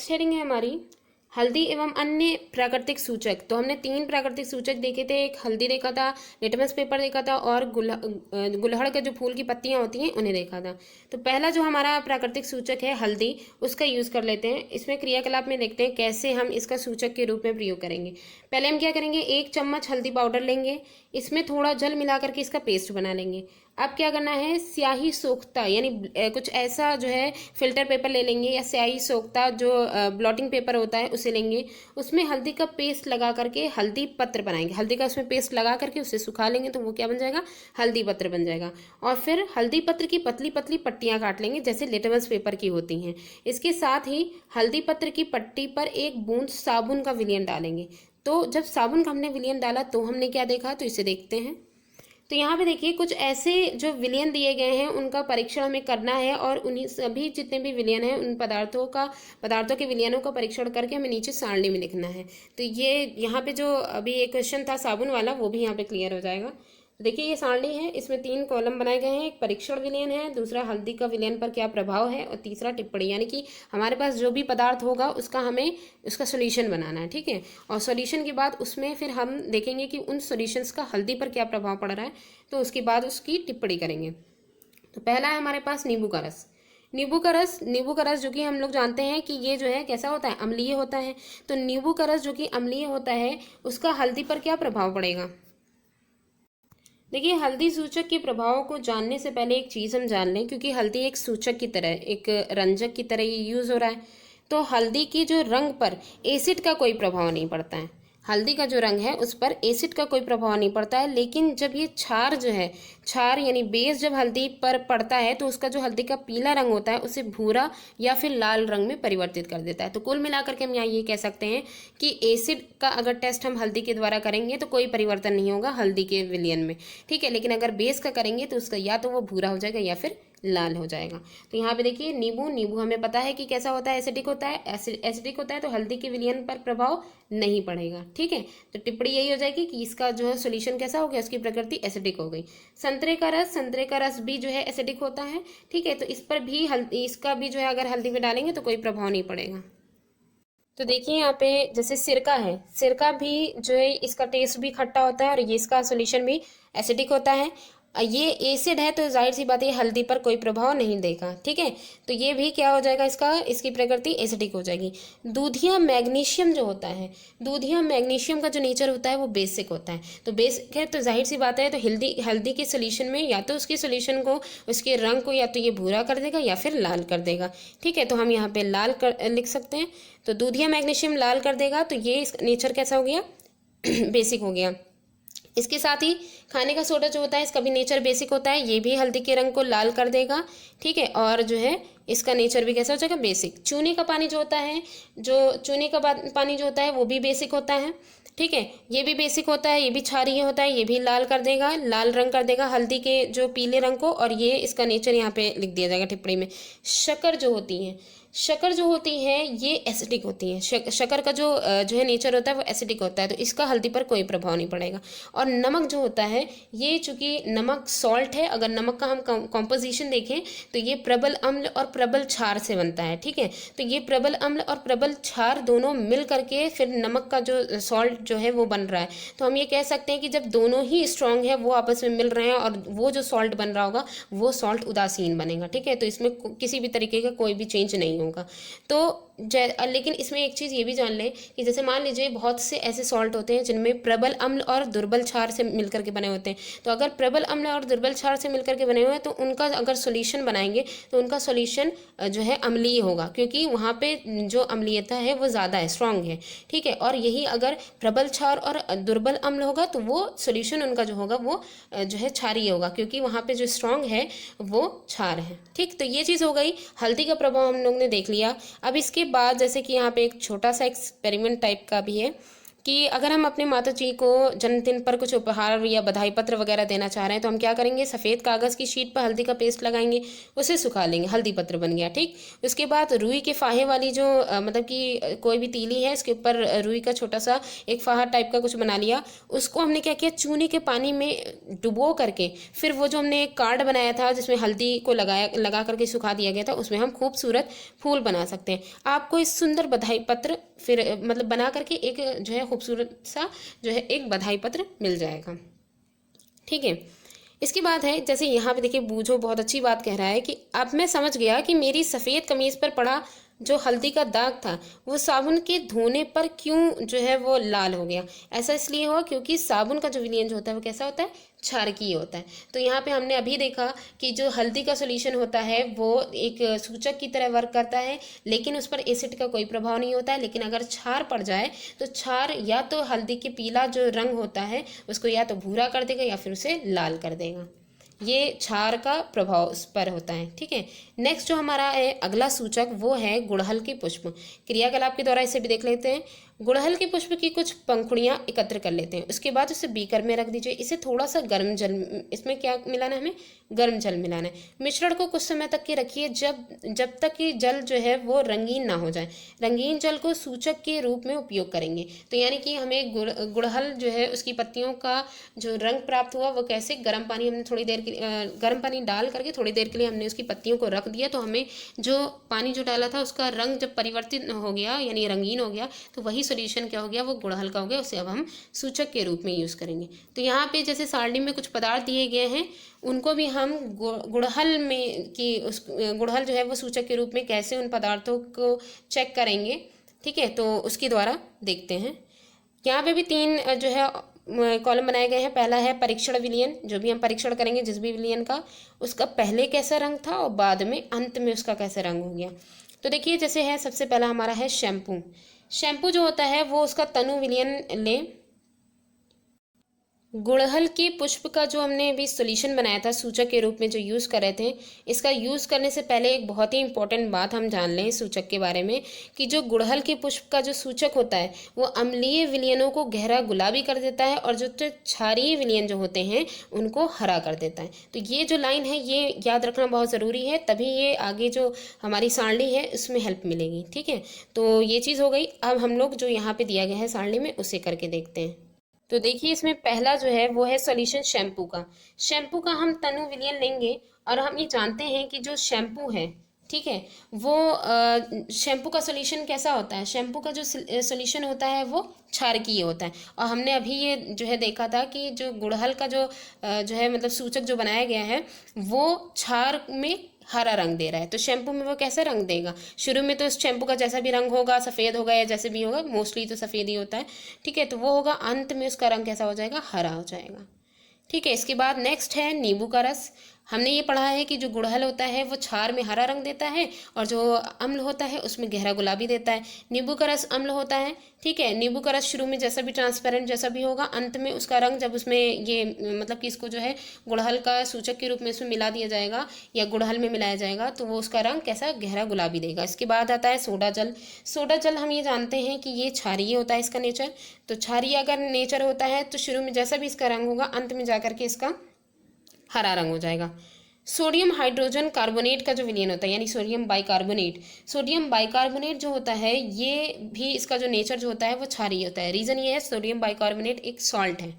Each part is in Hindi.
नेक्स्ट हेडिंग है हमारी हल्दी एवं अन्य प्राकृतिक सूचक। तो हमने 3 प्राकृतिक सूचक देखे थे, एक हल्दी देखा था, लिटमस पेपर देखा था और गुलहड़ के जो फूल की पत्तियां होती हैं उन्हें देखा था। तो पहला जो हमारा प्राकृतिक सूचक है हल्दी, उसका यूज़ कर लेते हैं। इसमें क्रियाकलाप में देखते हैं कैसे हम इसका सूचक के रूप में प्रयोग करेंगे। पहले हम क्या करेंगे, 1 चम्मच हल्दी पाउडर लेंगे, इसमें थोड़ा जल मिला करके इसका पेस्ट बना लेंगे। अब क्या करना है, स्याही सोखता यानी कुछ ऐसा जो है फिल्टर पेपर ले लेंगे या स्याही सोखता जो ब्लॉटिंग पेपर होता है उसे लेंगे, उसमें हल्दी का पेस्ट लगा करके हल्दी पत्र बनाएंगे। हल्दी का उसमें पेस्ट लगा करके उसे सुखा लेंगे तो वो क्या बन जाएगा, हल्दी पत्र बन जाएगा। और फिर हल्दी पत्र की पतली पतली पट्टियां काट लेंगे जैसे लिटमस पेपर की होती हैं। इसके साथ ही हल्दी पत्र की पट्टी पर 1 बूंद साबुन का विलयन डालेंगे। तो जब साबुन का हमने विलयन डाला तो हमने क्या देखा, तो इसे देखते हैं। तो यहाँ पे देखिए कुछ ऐसे जो विलयन दिए गए हैं उनका परीक्षण हमें करना है और उन्हीं सभी जितने भी विलयन हैं उन पदार्थों के विलयनों का परीक्षण करके हमें नीचे सारणी में लिखना है। तो ये यहाँ पे जो अभी एक क्वेश्चन था साबुन वाला वो भी यहाँ पे क्लियर हो जाएगा। तो देखिए ये सारणी है, इसमें 3 कॉलम बनाए गए हैं। एक परीक्षण विलयन है, दूसरा हल्दी का विलयन पर क्या प्रभाव है और तीसरा टिप्पणी, यानी कि हमारे पास जो भी पदार्थ होगा उसका हमें उसका सोल्यूशन बनाना है। ठीक है, और सोल्यूशन के बाद उसमें फिर हम देखेंगे कि उन सोल्यूशंस का हल्दी पर क्या प्रभाव पड़ रहा है, तो उसके बाद उसकी टिप्पणी करेंगे। तो पहला है हमारे पास नींबू का रस। नींबू का रस जो कि हम लोग जानते हैं कि ये जो है कैसा होता है, अम्लीय होता है। तो नींबू का रस जो कि अम्लीय होता है उसका हल्दी पर क्या प्रभाव पड़ेगा। देखिए हल्दी सूचक के प्रभाव को जानने से पहले एक चीज़ हम जान लें, क्योंकि हल्दी एक सूचक की तरह, एक रंजक की तरह ये यूज़ हो रहा है। तो हल्दी की जो रंग पर एसिड का कोई प्रभाव नहीं पड़ता है। हल्दी का जो रंग है उस पर एसिड का कोई प्रभाव नहीं पड़ता है। लेकिन जब ये क्षार जो है, क्षार यानी बेस जब हल्दी पर पड़ता है तो उसका जो हल्दी का पीला रंग होता है उसे भूरा या फिर लाल रंग में परिवर्तित कर देता है। तो कुल मिलाकर के हम यहाँ ये कह सकते हैं कि एसिड का अगर टेस्ट हम हल्दी के द्वारा करेंगे तो कोई परिवर्तन नहीं होगा हल्दी के विलयन में। ठीक है, लेकिन अगर बेस का करेंगे तो उसका या तो वो भूरा हो जाएगा या फिर लाल हो जाएगा। तो यहाँ पे देखिए नींबू हमें पता है कि कैसा होता है, एसिडिक होता है। एसिडिक होता है तो हल्दी के विलयन पर प्रभाव नहीं पड़ेगा। ठीक है, तो टिप्पणी यही हो जाएगी कि इसका जो है सोल्यूशन कैसा हो गया, उसकी प्रकृति एसिडिक हो गई। संतरे का रस भी जो है एसिडिक होता है। ठीक है, तो इस पर भी इसका भी जो है अगर हल्दी में डालेंगे तो कोई प्रभाव नहीं पड़ेगा। तो देखिए यहाँ पे जैसे सिरका है, सिरका भी जो है इसका टेस्ट भी खट्टा होता है और ये इसका सोल्यूशन भी एसिडिक होता है। ये एसिड है तो जाहिर सी बात है हल्दी पर कोई प्रभाव नहीं देगा। ठीक है, तो ये भी क्या हो जाएगा, इसकी प्रकृति एसिडिक हो जाएगी। दूधिया मैग्नीशियम जो होता है, दूधिया मैग्नीशियम का जो नेचर होता है वो बेसिक होता है। तो बेसिक है तो जाहिर सी बात है तो हल्दी के सोल्यूशन में या तो उसके सोल्यूशन को, उसके रंग को या तो ये भूरा कर देगा या फिर लाल कर देगा। ठीक है, तो हम यहाँ पे लाल लिख सकते हैं। तो दूधिया मैग्नीशियम लाल कर देगा तो ये इसका नेचर कैसा हो गया, बेसिक हो गया। इसके साथ ही खाने का सोडा जो होता है इसका भी नेचर बेसिक होता है, ये भी हल्दी के रंग को लाल कर देगा। ठीक है, और जो है इसका नेचर भी कैसा हो जाएगा, बेसिक। चूने का पानी जो होता है, पानी जो होता है वो भी बेसिक होता है। ठीक है, ये भी बेसिक होता है, ये भी क्षारीय होता है, ये भी लाल कर देगा, लाल रंग कर देगा हल्दी के जो पीले रंग को, और ये इसका नेचर यहाँ पे लिख दिया जाएगा टिप्पणी में। शक्कर जो होती है ये एसिडिक होती है। शक्कर का जो है नेचर होता है वो एसिडिक होता है, तो इसका हल्दी पर कोई प्रभाव नहीं पड़ेगा। और नमक जो होता है ये चूंकि नमक सॉल्ट है, अगर नमक का हम कॉम्पोजिशन देखें तो ये प्रबल अम्ल और प्रबल क्षार से बनता है। ठीक है, तो ये प्रबल अम्ल और प्रबल क्षार दोनों मिल करके फिर नमक का जो सॉल्ट जो है वो बन रहा है। तो हम ये कह सकते हैं कि जब दोनों ही स्ट्रांग है, वो आपस में मिल रहे हैं और वो जो सॉल्ट बन रहा होगा वो सॉल्ट उदासीन बनेगा। ठीक है, तो इसमें किसी भी तरीके का कोई भी चेंज नहीं होगा। तो लेकिन इसमें एक चीज़ ये भी जान लें कि जैसे मान लीजिए बहुत से ऐसे सॉल्ट होते हैं जिनमें प्रबल अम्ल और दुर्बल क्षार से मिलकर के बने होते हैं। तो अगर प्रबल अम्ल और दुर्बल क्षार से मिलकर के बने हुए हैं तो उनका अगर सॉल्यूशन बनाएंगे तो उनका सॉल्यूशन जो है अम्लीय होगा, क्योंकि वहाँ पे जो अम्लीयता है वो ज़्यादा है, स्ट्रांग है। ठीक है, और यही अगर प्रबल क्षार और दुर्बल अम्ल होगा तो वो सॉल्यूशन उनका जो होगा वो जो है क्षारीय होगा, क्योंकि वहाँ पे जो स्ट्रांग है वो क्षार है। ठीक, तो ये चीज़ हो गई, हल्दी का प्रभाव हम लोग ने देख लिया। अब इसके बाद जैसे कि यहाँ पे एक छोटा सा एक्सपेरिमेंट टाइप का भी है। कि अगर हम अपने माता जी को जन्मदिन पर कुछ उपहार या बधाई पत्र वगैरह देना चाह रहे हैं तो हम क्या करेंगे, सफ़ेद कागज़ की शीट पर हल्दी का पेस्ट लगाएंगे, उसे सुखा लेंगे, हल्दी पत्र बन गया। ठीक, उसके बाद रुई के फाहे वाली जो मतलब कि कोई भी तीली है, इसके ऊपर रुई का छोटा सा एक फाहा टाइप का कुछ बना लिया, उसको हमने क्या किया, चूने के पानी में डुबो करके फिर वो जो हमने एक कार्ड बनाया था जिसमें हल्दी को लगा करके सुखा दिया गया था, उसमें हम खूबसूरत फूल बना सकते हैं। आपको इस सुंदर बधाई पत्र फिर मतलब बना करके एक जो है खूबसूरत सा जो है एक बधाई पत्र मिल जाएगा। ठीक है, इसके बाद है जैसे यहाँ पे देखिए, बूझो बहुत अच्छी बात कह रहा है कि अब मैं समझ गया कि मेरी सफ़ेद कमीज पर पड़ा जो हल्दी का दाग था वो साबुन के धोने पर क्यों जो है वो लाल हो गया। ऐसा इसलिए हुआ क्योंकि साबुन का जो विलयन जो होता है वो कैसा होता है, क्षारकीय होता है। तो यहाँ पे हमने अभी देखा कि जो हल्दी का सॉल्यूशन होता है वो एक सूचक की तरह वर्क करता है, लेकिन उस पर एसिड का कोई प्रभाव नहीं होता है। लेकिन अगर क्षार पड़ जाए तो क्षार या तो हल्दी के पीला जो रंग होता है उसको या तो भूरा कर देगा या फिर उसे लाल कर देगा। ये क्षार का प्रभाव उस पर होता है। ठीक है, नेक्स्ट जो हमारा है अगला सूचक वो है गुड़हल के पुष्प। क्रियाकलाप के द्वारा इसे भी देख लेते हैं। गुड़हल के पुष्प की कुछ पंखुड़ियाँ एकत्र कर लेते हैं, उसके बाद उसे बीकर में रख दीजिए। इसे थोड़ा सा गर्म जल, इसमें क्या मिलाना है, हमें गर्म जल मिलाना है। मिश्रण को कुछ समय तक के रखिए जब तक कि जल जो है वो रंगीन ना हो जाए। रंगीन जल को सूचक के रूप में उपयोग करेंगे। तो यानी कि हमें गुड़हल जो है उसकी पत्तियों का जो रंग प्राप्त हुआ वो कैसे, गर्म पानी हमने थोड़ी देर के गर्म पानी डाल करके थोड़ी देर के लिए हमने उसकी पत्तियों को रख दिया, तो हमें जो पानी जो डाला था उसका रंग जब परिवर्तित हो गया यानी रंगीन हो गया, तो वही सोल्यूशन क्या हो गया, वो गुड़हल का हो गया। उसे अब हम सूचक के रूप में यूज़ करेंगे। तो यहाँ पे जैसे सारणी में कुछ पदार्थ दिए गए हैं, उनको भी हम गुड़हल में कि उस गुड़हल जो है वो सूचक के रूप में कैसे उन पदार्थों को चेक करेंगे। ठीक है, तो उसके द्वारा देखते हैं। यहाँ पे भी तीन जो है कॉलम बनाए गए हैं। पहला है परीक्षण विलयन, जो भी हम परीक्षण करेंगे जिस भी विलयन का, उसका पहले कैसा रंग था और बाद में अंत में उसका कैसा रंग हो गया। तो देखिए जैसे है, सबसे पहला हमारा है शैम्पू। शैम्पू जो होता है वो उसका तनु विलयन लें। गुड़हल के पुष्प का जो हमने अभी सॉल्यूशन बनाया था सूचक के रूप में जो यूज़ कर रहे थे, इसका यूज़ करने से पहले एक बहुत ही इंपॉर्टेंट बात हम जान लें सूचक के बारे में, कि जो गुड़हल के पुष्प का जो सूचक होता है वो अम्लीय विलयनों को गहरा गुलाबी कर देता है और जो क्षारीय विलयन जो होते हैं उनको हरा कर देता है। तो ये जो लाइन है ये याद रखना बहुत ज़रूरी है, तभी ये आगे जो हमारी सारणी है उसमें हेल्प मिलेगी। ठीक है, तो ये चीज़ हो गई। अब हम लोग जो यहाँ पे दिया गया है सारणी में उसे करके देखते हैं। तो देखिए इसमें पहला जो है वो है सॉल्यूशन शैम्पू का। शैम्पू का हम तनु विलयन लेंगे और हम ये जानते हैं कि जो शैम्पू है, ठीक है, वो शैम्पू का सॉल्यूशन कैसा होता है, शैम्पू का जो सॉल्यूशन होता है वो क्षारकीय होता है। और हमने अभी ये जो है देखा था कि जो गुड़हल का जो है मतलब सूचक जो बनाया गया है वो क्षार में हरा रंग दे रहा है, तो शैम्पू में वो कैसा रंग देगा। शुरू में तो शैम्पू का जैसा भी रंग होगा, सफ़ेद होगा या जैसे भी होगा, मोस्टली तो सफ़ेद ही होता है। ठीक है, तो वो होगा, अंत में उसका रंग कैसा हो जाएगा, हरा हो जाएगा। ठीक है, इसके बाद नेक्स्ट है नींबू का रस। हमने ये पढ़ा है कि जो गुड़हल होता है वो क्षार में हरा रंग देता है और जो अम्ल होता है उसमें गहरा गुलाबी देता है। नींबू का रस अम्ल होता है। ठीक है, नींबू का रस शुरू में जैसा भी ट्रांसपेरेंट जैसा भी होगा, अंत में उसका रंग जब उसमें ये मतलब कि इसको जो है गुड़हल का सूचक के रूप में इसमें मिला दिया जाएगा या गुड़हल में मिलाया जाएगा तो वो उसका रंग कैसा, गहरा गुलाबी देगा। इसके बाद आता है सोडा जल। सोडा जल हम ये जानते हैं कि ये क्षारीय होता है इसका नेचर। तो क्षारीय अगर नेचर होता है तो शुरू में जैसा भी इसका रंग होगा अंत में जाकर के इसका हरा रंग हो जाएगा। सोडियम हाइड्रोजन कार्बोनेट का जो विलयन होता है यानी सोडियम बाइकार्बोनेट, सोडियम बाइकार्बोनेट जो होता है ये भी इसका जो नेचर जो होता है वो क्षारीय होता है। रीज़न ये है सोडियम बाइकार्बोनेट एक सॉल्ट है।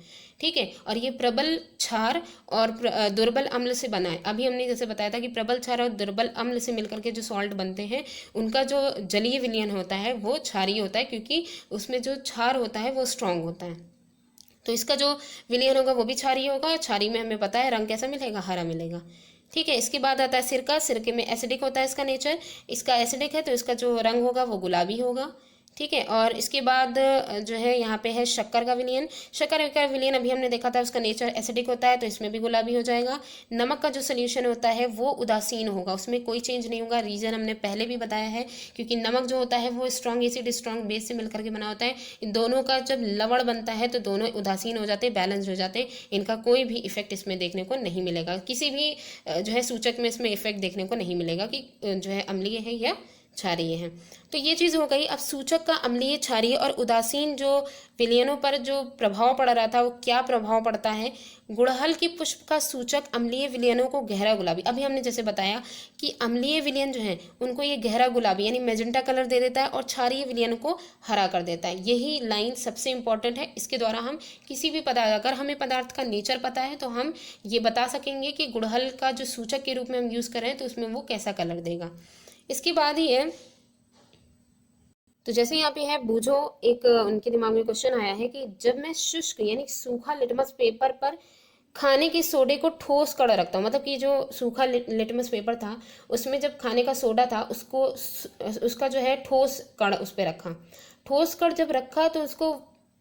ठीक है, और ये प्रबल क्षार और दुर्बल अम्ल से बना है। अभी हमने जैसे बताया था कि प्रबल क्षार और दुर्बल अम्ल से मिलकर के जो सॉल्ट बनते हैं उनका जो जलीय विलयन होता है वो क्षारीय होता है, क्योंकि उसमें जो क्षार होता है वो स्ट्रांग होता है। तो इसका जो विलयन होगा वो भी क्षारीय होगा। क्षारीय में हमें पता है रंग कैसा मिलेगा, हरा मिलेगा। ठीक है, इसके बाद आता है सिरका। सिरके में एसिडिक होता है इसका नेचर, इसका एसिडिक है तो इसका जो रंग होगा वो गुलाबी होगा। ठीक है, और इसके बाद जो है यहाँ पे है शक्कर का विलयन। शक्कर का विलयन अभी हमने देखा था, उसका नेचर एसिडिक होता है तो इसमें भी गुलाबी हो जाएगा। नमक का जो सोल्यूशन होता है वो उदासीन होगा, उसमें कोई चेंज नहीं होगा। रीज़न हमने पहले भी बताया है, क्योंकि नमक जो होता है वो स्ट्रॉन्ग एसिड स्ट्रॉन्ग बेस से मिलकर के बना होता है। इन दोनों का जब लवण बनता है तो दोनों उदासीन हो जाते हैं, बैलेंस हो जाते हैं। इनका कोई भी इफेक्ट इसमें देखने को नहीं मिलेगा, किसी भी जो है सूचक में इसमें इफेक्ट देखने को नहीं मिलेगा कि जो है अम्लीय है या क्षारीय है। तो ये चीज़ हो गई। अब सूचक का अम्लीय, क्षारीय और उदासीन जो विलयनों पर जो प्रभाव पड़ रहा था वो क्या प्रभाव पड़ता है। गुड़हल की पुष्प का सूचक अम्लीय विलयनों को गहरा गुलाबी, अभी हमने जैसे बताया कि अम्लीय विलयन जो है उनको ये गहरा गुलाबी यानी मेजेंटा कलर दे देता है और क्षारीय विलयन को हरा कर देता है। यही लाइन सबसे इंपॉर्टेंट है। इसके द्वारा हम किसी भी पदार्थ, अगर हमें पदार्थ का नेचर पता है तो हम ये बता सकेंगे कि गुड़हल का जो सूचक के रूप में हम यूज़ कर रहे हैं तो उसमें वो कैसा कलर देगा। इसके बाद ही है, तो जैसे यहाँ पे है बूझो, एक उनके दिमाग में क्वेश्चन आया है कि जब मैं शुष्क यानी सूखा लिटमस पेपर पर खाने के सोडे को ठोस कर रखता हूँ, मतलब कि जो सूखा लिटमस पेपर था उसमें जब खाने का सोडा था उसको उसका जो है ठोस कण उस पर रखा, ठोस कण जब रखा तो उसको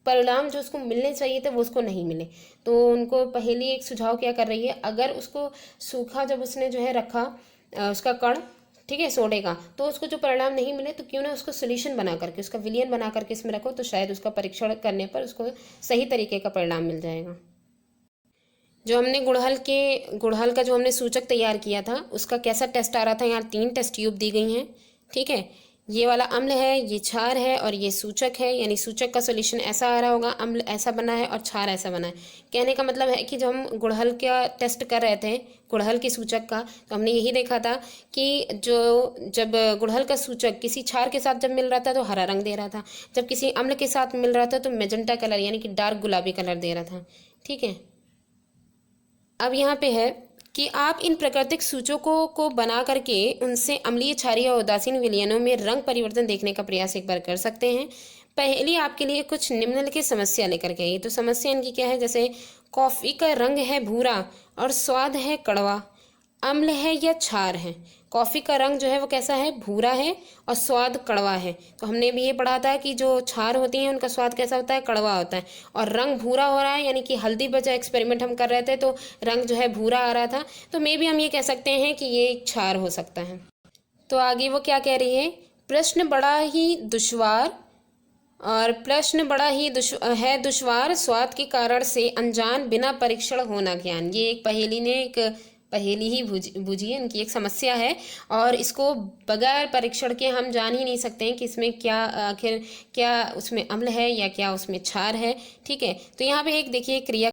परिणाम जो उसको मिलने चाहिए थे वो उसको नहीं मिले। तो उनको पहली एक सुझाव क्या कर रही है, अगर उसको सूखा जब उसने जो है रखा उसका कण, ठीक है, सोडे का, तो उसको जो परिणाम नहीं मिले तो क्यों ना उसको सोल्यूशन बना करके, उसका विलियन बना करके इसमें रखो, तो शायद उसका परीक्षण करने पर उसको सही तरीके का परिणाम मिल जाएगा। जो हमने गुड़हल का जो हमने सूचक तैयार किया था उसका कैसा टेस्ट आ रहा था, यहाँ 3 टेस्ट ट्यूब दी गई हैं, ठीक है। ये वाला अम्ल है, ये क्षार है और ये सूचक है, यानी सूचक का सोल्यूशन ऐसा आ रहा होगा, अम्ल ऐसा बना है और क्षार ऐसा बना है। कहने का मतलब है कि जब हम गुड़हल का टेस्ट कर रहे थे, गुड़हल के सूचक का, तो हमने यही देखा था कि जब गुड़हल का सूचक किसी क्षार के साथ जब मिल रहा था तो हरा रंग दे रहा था, जब किसी अम्ल के साथ मिल रहा था तो मेजेंटा कलर यानी कि डार्क गुलाबी कलर दे रहा था, ठीक है। अब यहाँ पे है कि आप इन प्राकृतिक सूचकों को बना करके उनसे अम्लीय, क्षारीय और उदासीन विलयनों में रंग परिवर्तन देखने का प्रयास एक बार कर सकते हैं। पहली आपके लिए कुछ निम्नलिखित समस्या लेकर के आई। तो समस्या इनकी क्या है, जैसे कॉफ़ी का रंग है भूरा और स्वाद है कड़वा, अम्ल है या क्षार है। कॉफ़ी का रंग जो है वो कैसा है, भूरा है और स्वाद कड़वा है। तो हमने भी ये पढ़ा था कि जो क्षार होती हैं उनका स्वाद कैसा होता है, कड़वा होता है। और रंग भूरा हो रहा है यानी कि हल्दी पर जो एक्सपेरिमेंट हम कर रहे थे तो रंग जो है भूरा आ रहा था, तो मे भी हम ये कह सकते हैं कि ये एक क्षार हो सकता है। तो आगे वो क्या कह रही है, प्रश्न बड़ा ही दुश्वार और प्रश्न बड़ा ही दुश्वार स्वाद के कारण से अनजान बिना परीक्षण होना ज्ञान। ये एक पहेली ने एक पहेली ही बूझी है, इनकी एक समस्या है और इसको बगैर परीक्षण के हम जान ही नहीं सकते हैं कि इसमें क्या आखिर क्या उसमें अम्ल है या क्या उसमें क्षार है, ठीक है। तो यहाँ पे एक देखिए क्रिया